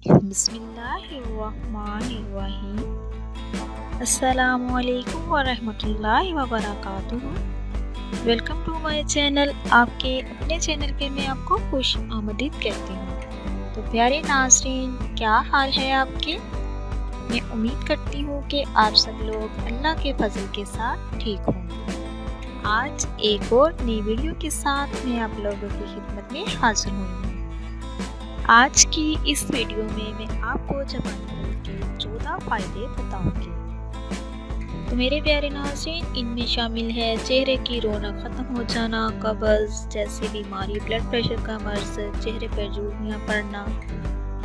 बिस्मिल्लाहिर्रहमानिर्रहीम। अस्सलामुअलैकुम वरहमतुल्लाहि वबरकातुहू। Welcome to my channel. आपके अपने चैनल पे मैं आपको खुश आमदीद कहती हूँ। तो प्यारे नाज़रीन, क्या हाल है आपके? मैं उम्मीद करती हूँ कि आप सब लोग अल्लाह के फजल के साथ ठीक होंगे। आज एक और नई वीडियो के साथ मैं आप लोगों की खिदमत में हाजिर हुई हूँ। आज की इस वीडियो में मैं आपको ज़बानी के 14 फ़ायदे बताऊंगी। तो मेरे प्यारे नाज़रीन, इनमें शामिल है चेहरे की रौनक ख़त्म हो जाना, कब्ज़ जैसी बीमारी, ब्लड प्रेशर का मर्ज़, चेहरे पर झुर्रियाँ पड़ना,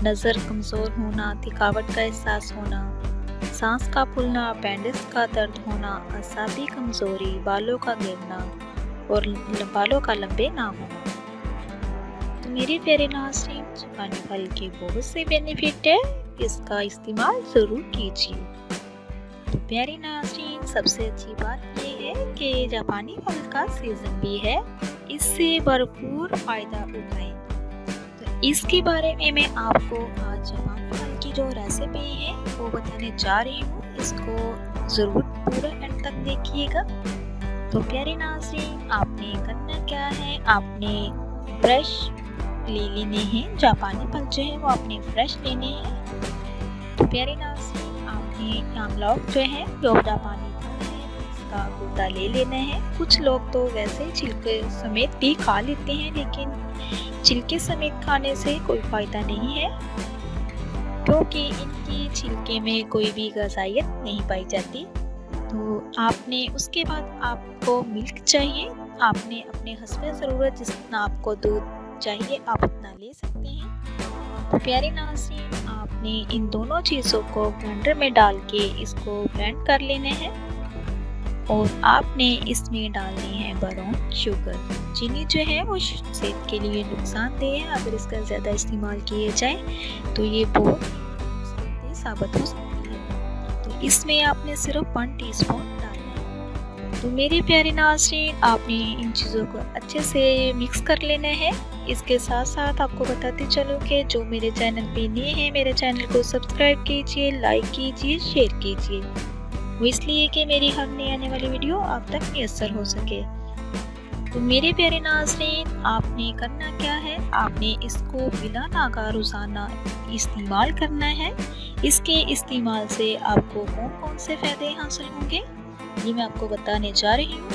नज़र कमज़ोर होना, थकावट का एहसास होना, सांस का फूलना, अपेंडिक्स का दर्द होना, असाबी कमज़ोरी, बालों का गिरना और बालों का लंबे ना होना। तो मेरे प्यारे नाज़रीन, जापानी फल के बहुत से बेनिफिट है, इसका इस्तेमाल ज़रूर कीजिए। तो प्यारे नाज़रीन, सबसे अच्छी बात ये है कि जापानी फल का सीज़न भी है, इससे भरपूर फ़ायदा उठाएं। तो इसके बारे में मैं आपको आज जापानी फल की जो रेसिपी है वो बताने जा रही हूँ। इसको ज़रूर पूरा एंड तक देखिएगा। तो प्यारे नाज़रीन, आपने करना क्या है, आपने ब्रश ले लेने हैं। जापानी फल जो है वो आपने फ्रेश लेने हैं। तो प्यारे नाज़रीन, आपने आमला जो है जो जापानी फल है इसका गूदा ले लेना है। कुछ लोग तो वैसे छिलके समेत भी खा लेते हैं, लेकिन छिलके समेत खाने से कोई फ़ायदा नहीं है, क्योंकि इनकी छिलके में कोई भी ग़िज़ाइयत नहीं पाई जाती। तो आपने उसके बाद आपको मिल्क चाहिए। आपने अपने हस्बे ज़रूरत जितना आपको दूध चाहिए आप उतना ले सकते हैं। तो प्यारे नाज़रीन, आपने इन दोनों चीज़ों को ब्लेंडर में डाल के इसको ब्लेंड कर लेना है और आपने इसमें डालनी है ब्राउन शुगर। चीनी जो है वो सेहत के लिए नुकसानदेह है, अगर इसका ज़्यादा इस्तेमाल किए जाए तो ये बहुत नुकसानदेह साबित हो सकती है। तो इसमें आपने सिर्फ 1 टीस्पून डालना है। तो मेरे प्यारे नाज़रीन, आपने इन चीज़ों को अच्छे से मिक्स कर लेना है। इसके साथ साथ आपको बताते चलूँ कि जो मेरे चैनल पे नए हैं, मेरे चैनल को सब्सक्राइब कीजिए, लाइक कीजिए, शेयर कीजिए, वो इसलिए कि मेरी हर नई आने वाली वीडियो आप तक मुयस्सर हो सके। तो मेरे प्यारे नाज़रीन, आपने करना क्या है, आपने इसको बिला नागा रोज़ाना इस्तेमाल करना है। इसके इस्तेमाल से आपको कौन कौन से फ़ायदे हासिल होंगे ये मैं आपको बताने जा रही हूँ।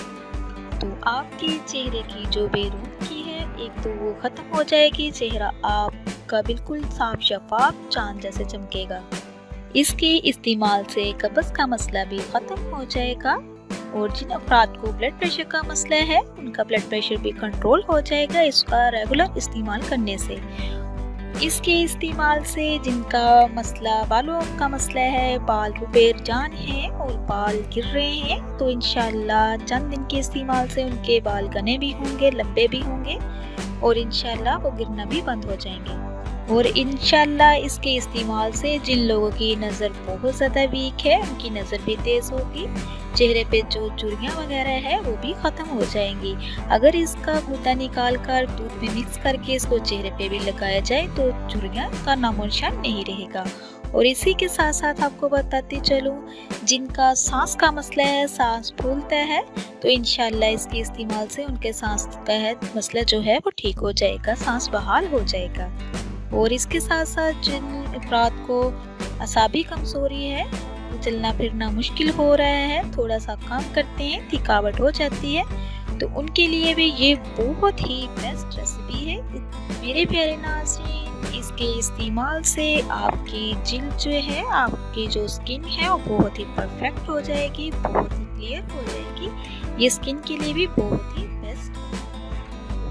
तो आपके चेहरे की जो बेरुखी है, एक तो वो ख़त्म हो जाएगी, चेहरा आपका बिल्कुल साफ शफाफ चांद जैसे चमकेगा। इसके इस्तेमाल से कब्ज़ का मसला भी ख़त्म हो जाएगा और जिन अफराद को ब्लड प्रेशर का मसला है उनका ब्लड प्रेशर भी कंट्रोल हो जाएगा इसका रेगुलर इस्तेमाल करने से। इसके इस्तेमाल से जिनका मसला बालों का मसला है, बाल रुपे जान हैं और बाल गिर रहे हैं, तो इंशाल्लाह चंद दिन के इस्तेमाल से उनके बाल घने भी होंगे, लंबे भी होंगे और इंशाल्लाह वो गिरना भी बंद हो जाएंगे। और इंशाल्लाह इसके इस्तेमाल से जिन लोगों की नज़र बहुत ज़्यादा वीक है उनकी नज़र भी तेज़ होगी, चेहरे पे जो झुर्रियाँ वगैरह है वो भी ख़त्म हो जाएंगी। अगर इसका गूदा निकाल कर दूध में मिक्स करके इसको चेहरे पे भी लगाया जाए तो झुर्रियाँ का नामो निशान नहीं रहेगा। और इसी के साथ साथ आपको बताती चलूँ, जिनका सांस का मसला है, सांस फूलता है, तो इंशाल्लाह इसके इस्तेमाल से उनके सांस का मसला जो है वो ठीक हो जाएगा, सांस बहाल हो जाएगा। और इसके साथ साथ जिन अफराद को असाबी कमज़ोरी है, चलना फिरना मुश्किल हो रहा है, थोड़ा सा काम करते हैं थकावट हो जाती है, तो उनके लिए भी ये बहुत ही बेस्ट रेसिपी है। मेरे प्यारे नाज़रीन, इसके इस्तेमाल से आपकी जिल्द जो है, आपकी जो स्किन है वो बहुत ही परफेक्ट हो जाएगी, बहुत ही क्लियर हो जाएगी। ये स्किन के लिए भी बहुत ही बेस्ट है।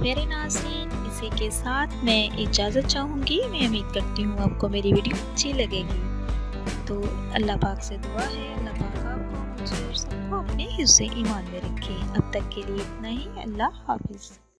मेरे नाज़रीन, इसी के साथ मैं इजाज़त चाहूँगी। मैं उम्मीद करती हूँ आपको मेरी वीडियो अच्छी लगेगी। तो अल्लाह पाक से दुआ है, अल्लाह पाक आपको मुझे और सबको अपने हिस्से ईमान में रखे। अब तक के लिए इतना ही। अल्लाह हाफिज़।